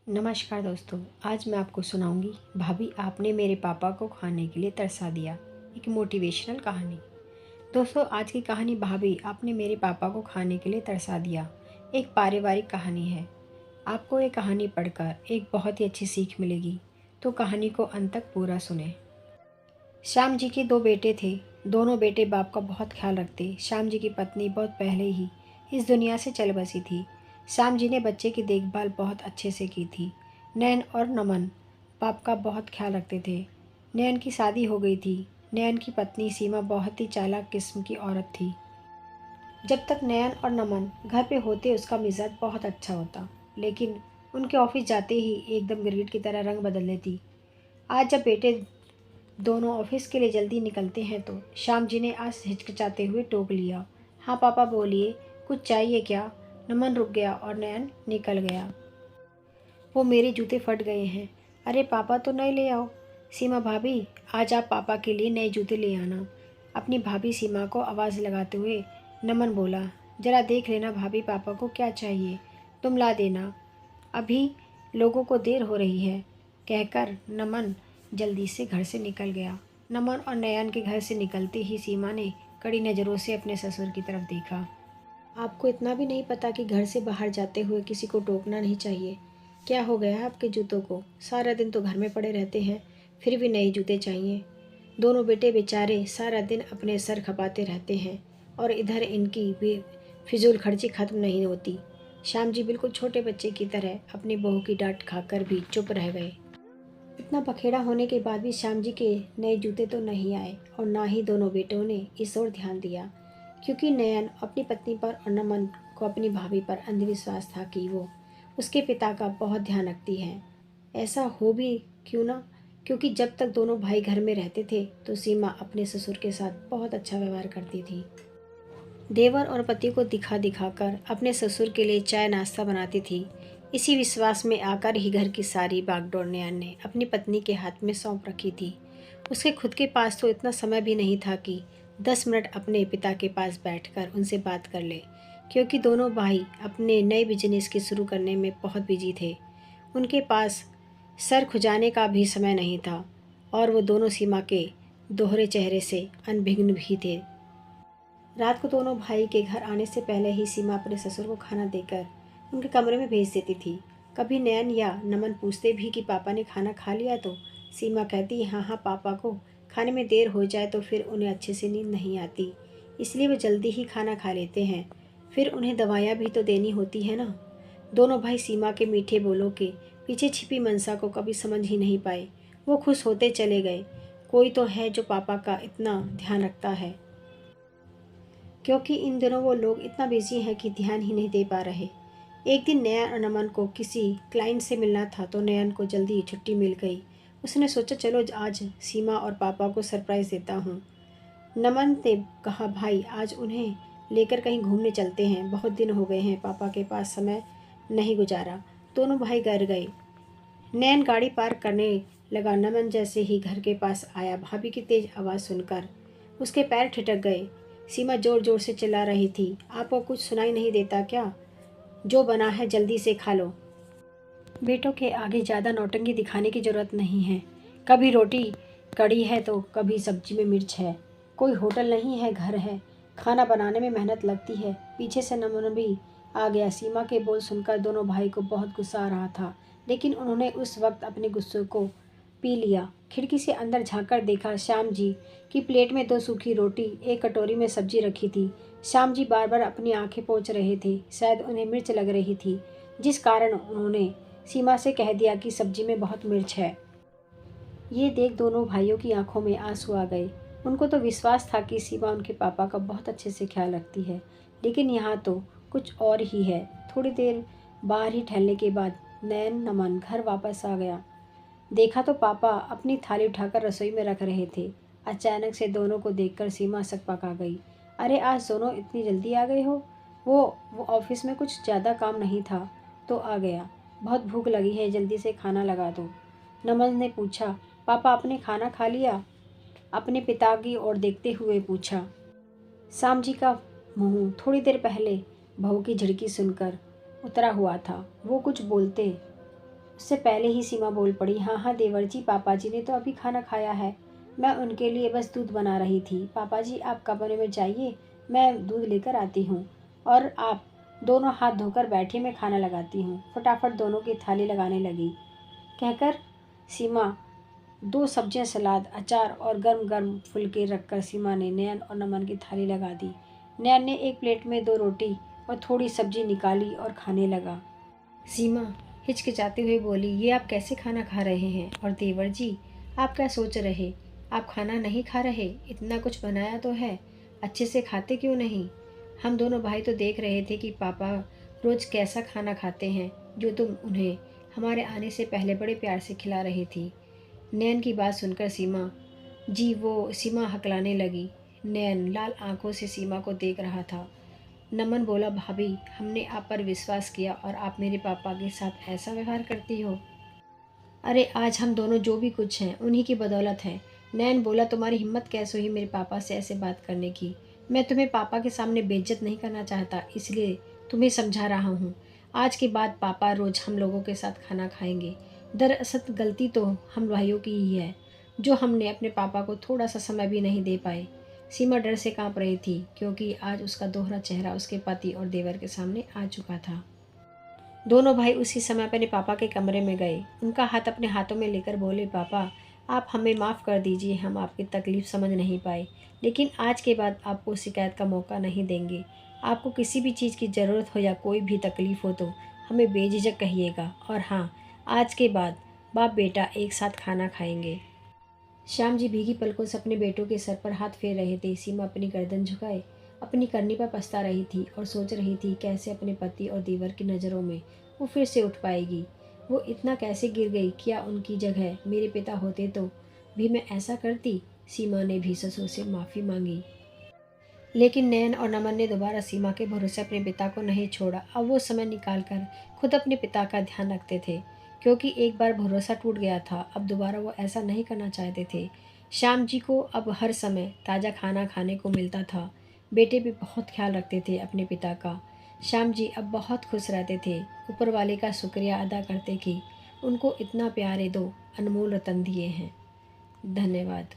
नमस्कार दोस्तों। आज मैं आपको सुनाऊंगी भाभी आपने मेरे पापा को खाने के लिए तरसा दिया, एक मोटिवेशनल कहानी। दोस्तों, आज की कहानी भाभी आपने मेरे पापा को खाने के लिए तरसा दिया एक पारिवारिक कहानी है। आपको ये कहानी पढ़कर एक बहुत ही अच्छी सीख मिलेगी, तो कहानी को अंत तक पूरा सुने। श्याम जी के दो बेटे थे। दोनों बेटे बाप का बहुत ख्याल रखते। श्याम जी की पत्नी बहुत पहले ही इस दुनिया से चल बसी थी। श्याम जी ने बच्चे की देखभाल बहुत अच्छे से की थी। नयन और नमन बाप का बहुत ख्याल रखते थे। नयन की शादी हो गई थी। नयन की पत्नी सीमा बहुत ही चालाक किस्म की औरत थी। जब तक नयन और नमन घर पे होते उसका मिजाज बहुत अच्छा होता, लेकिन उनके ऑफिस जाते ही एकदम गिरगिट की तरह रंग बदल लेती। आज जब बेटे दोनों ऑफिस के लिए जल्दी निकलते हैं तो श्याम जी ने आज हिचकिचाते हुए टोक लिया। हाँ पापा बोलिए, कुछ चाहिए क्या? नमन रुक गया और नयन निकल गया। वो मेरे जूते फट गए हैं। अरे पापा तो नए ले आओ। सीमा भाभी, आज आप पापा के लिए नए जूते ले आना। अपनी भाभी सीमा को आवाज़ लगाते हुए नमन बोला। जरा देख लेना भाभी, पापा को क्या चाहिए, तुम ला देना, अभी लोगों को देर हो रही है। कहकर नमन जल्दी से घर से निकल गया। नमन और नयन के घर से निकलते ही सीमा ने कड़ी नज़रों से अपने ससुर की तरफ देखा। आपको इतना भी नहीं पता कि घर से बाहर जाते हुए किसी को टोकना नहीं चाहिए? क्या हो गया है आपके जूतों को? सारा दिन तो घर में पड़े रहते हैं, फिर भी नए जूते चाहिए। दोनों बेटे बेचारे सारा दिन अपने सर खपाते रहते हैं और इधर इनकी भी फिजूल खर्ची खत्म नहीं होती। श्याम जी बिल्कुल छोटे बच्चे की तरह अपनी बहू की डांट खाकर भी चुप रह गए। इतना बखेड़ा होने के बाद भी श्याम जी के नए जूते तो नहीं आए और ना ही दोनों बेटों ने इस ओर ध्यान दिया, क्योंकि नयन अपनी पत्नी पर और नमन को अपनी भाभी पर अंधविश्वास था कि वो उसके पिता का बहुत ध्यान रखती है। ऐसा हो भी क्यों ना, क्योंकि जब तक दोनों भाई घर में रहते थे तो सीमा अपने ससुर के साथ बहुत अच्छा व्यवहार करती थी। देवर और पति को दिखा दिखा कर अपने ससुर के लिए चाय नाश्ता बनाती थी। इसी विश्वास में आकर ही घर की सारी बागडोर नयन ने अपनी पत्नी के हाथ में सौंप रखी थी। उसके खुद के पास तो इतना समय भी नहीं था कि 10 मिनट अपने पिता के पास बैठकर उनसे बात कर ले, क्योंकि दोनों भाई अपने नए बिजनेस के शुरू करने में बहुत बिजी थे। उनके पास सर खुजाने का भी समय नहीं था और वो दोनों सीमा के दोहरे चेहरे से अनभिज्ञ भी थे। रात को दोनों भाई के घर आने से पहले ही सीमा अपने ससुर को खाना देकर उनके कमरे में भेज देती थी। कभी नयन या नमन पूछते भी कि पापा ने खाना खा लिया, तो सीमा कहती हाँ हाँ, पापा को खाने में देर हो जाए तो फिर उन्हें अच्छे से नींद नहीं आती, इसलिए वे जल्दी ही खाना खा लेते हैं। फिर उन्हें दवाइयाँ भी तो देनी होती है ना। दोनों भाई सीमा के मीठे बोलों के पीछे छिपी मनसा को कभी समझ ही नहीं पाए। वो खुश होते चले गए, कोई तो है जो पापा का इतना ध्यान रखता है, क्योंकि इन दिनों वो लोग इतना बिजी हैं कि ध्यान ही नहीं दे पा रहे। एक दिन नयन और नमन को किसी क्लाइंट से मिलना था तो नयन को जल्दी छुट्टी मिल गई। उसने सोचा चलो आज सीमा और पापा को सरप्राइज़ देता हूँ। नमन ने कहा भाई आज उन्हें लेकर कहीं घूमने चलते हैं, बहुत दिन हो गए हैं पापा के पास समय नहीं गुजारा। दोनों भाई घर गए। नयन गाड़ी पार्क करने लगा। नमन जैसे ही घर के पास आया, भाभी की तेज आवाज़ सुनकर उसके पैर ठिठक गए। सीमा जोर जोर से चिल्ला रही थी, आपको कुछ सुनाई नहीं देता क्या? जो बना है जल्दी से खा लो। बेटों के आगे ज़्यादा नौटंकी दिखाने की ज़रूरत नहीं है। कभी रोटी कड़ी है तो कभी सब्जी में मिर्च है। कोई होटल नहीं है, घर है। खाना बनाने में मेहनत लगती है। पीछे से नमन भी आ गया। सीमा के बोल सुनकर दोनों भाई को बहुत गुस्सा आ रहा था, लेकिन उन्होंने उस वक्त अपने गुस्से को पी लिया। खिड़की से अंदर झांककर देखा, श्याम जी की प्लेट में 2 सूखी रोटी, एक कटोरी में सब्जी रखी थी। श्याम जी बार बार अपनी आंखें पोंछ रहे थे। शायद उन्हें मिर्च लग रही थी, जिस कारण उन्होंने सीमा से कह दिया कि सब्जी में बहुत मिर्च है। ये देख दोनों भाइयों की आंखों में आंसू आ गए। उनको तो विश्वास था कि सीमा उनके पापा का बहुत अच्छे से ख्याल रखती है, लेकिन यहाँ तो कुछ और ही है। थोड़ी देर बाहर ही ठहरने के बाद नयन नमन घर वापस आ गया। देखा तो पापा अपनी थाली उठाकर रसोई में रख रहे थे। अचानक से दोनों को देखकर सीमा सकपका गई। अरे आज दोनों इतनी जल्दी आ गए हो? वो ऑफिस में कुछ ज़्यादा काम नहीं था तो आ गया। बहुत भूख लगी है, जल्दी से खाना लगा दो। नमन ने पूछा, पापा आपने खाना खा लिया? अपने पिता की ओर देखते हुए पूछा। शाम जी का मुंह थोड़ी देर पहले बहू की झिड़की सुनकर उतरा हुआ था। वो कुछ बोलते उससे पहले ही सीमा बोल पड़ी, हाँ हाँ देवर जी, पापा जी ने तो अभी खाना खाया है। मैं उनके लिए बस दूध बना रही थी। पापा जी आप कमरे में जाइए, मैं दूध लेकर आती हूँ। और आप दोनों हाथ धोकर बैठिए, मैं खाना लगाती हूँ। फटाफट दोनों की थाली लगाने लगी। कहकर सीमा 2 सब्जियां, सलाद, अचार और गर्म गर्म फुलके रखकर सीमा ने नयन और नमन की थाली लगा दी। नयन ने एक प्लेट में 2 रोटी और थोड़ी सब्जी निकाली और खाने लगा। सीमा हिचकिचाते हुए बोली, ये आप कैसे खाना खा रहे हैं? और देवर जी आप क्या सोच रहे? आप खाना नहीं खा रहे? इतना कुछ बनाया तो है, अच्छे से खाते क्यों नहीं? हम दोनों भाई तो देख रहे थे कि पापा रोज कैसा खाना खाते हैं, जो तुम उन्हें हमारे आने से पहले बड़े प्यार से खिला रही थी। नयन की बात सुनकर सीमा हकलाने लगी। नयन लाल आंखों से सीमा को देख रहा था। नमन बोला, भाभी हमने आप पर विश्वास किया और आप मेरे पापा के साथ ऐसा व्यवहार करती हो। अरे आज हम दोनों जो भी कुछ हैं उन्हीं की बदौलत है। नयन बोला, तुम्हारी हिम्मत कैसे हुई मेरे पापा से ऐसे बात करने की? मैं तुम्हें पापा के सामने बेइज्जत नहीं करना चाहता, इसलिए तुम्हें समझा रहा हूँ। आज के बाद पापा रोज हम लोगों के साथ खाना खाएंगे। दरअसल गलती तो हम भाइयों की ही है, जो हमने अपने पापा को थोड़ा सा समय भी नहीं दे पाए। सीमा डर से कांप रही थी, क्योंकि आज उसका दोहरा चेहरा उसके पति और देवर के सामने आ चुका था। दोनों भाई उसी समय अपने पापा के कमरे में गए। उनका हाथ अपने हाथों में लेकर बोले, पापा आप हमें माफ़ कर दीजिए, हम आपकी तकलीफ़ समझ नहीं पाए, लेकिन आज के बाद आपको शिकायत का मौका नहीं देंगे। आपको किसी भी चीज़ की ज़रूरत हो या कोई भी तकलीफ़ हो तो हमें बेझिझक कहिएगा। और हाँ, आज के बाद बाप बेटा एक साथ खाना खाएंगे। श्याम जी भीगी पलकों से अपने बेटों के सर पर हाथ फेर रहे थे। सीमा अपनी गर्दन झुकाए अपनी करनी पर पछता रही थी और सोच रही थी कैसे अपने पति और देवर की नज़रों में वो फिर से उठ पाएगी। वो इतना कैसे गिर गई? क्या उनकी जगह मेरे पिता होते तो भी मैं ऐसा करती? सीमा ने भी ससुर से माफ़ी मांगी, लेकिन नयन और नमन ने दोबारा सीमा के भरोसे अपने पिता को नहीं छोड़ा। अब वो समय निकालकर खुद अपने पिता का ध्यान रखते थे, क्योंकि एक बार भरोसा टूट गया था। अब दोबारा वो ऐसा नहीं करना चाहते थे। श्याम जी को अब हर समय ताज़ा खाना खाने को मिलता था। बेटे भी बहुत ख्याल रखते थे अपने पिता का। श्याम जी अब बहुत खुश रहते थे, ऊपर वाले का शुक्रिया अदा करते कि उनको इतना प्यारे दो अनमोल रतन दिए हैं। धन्यवाद।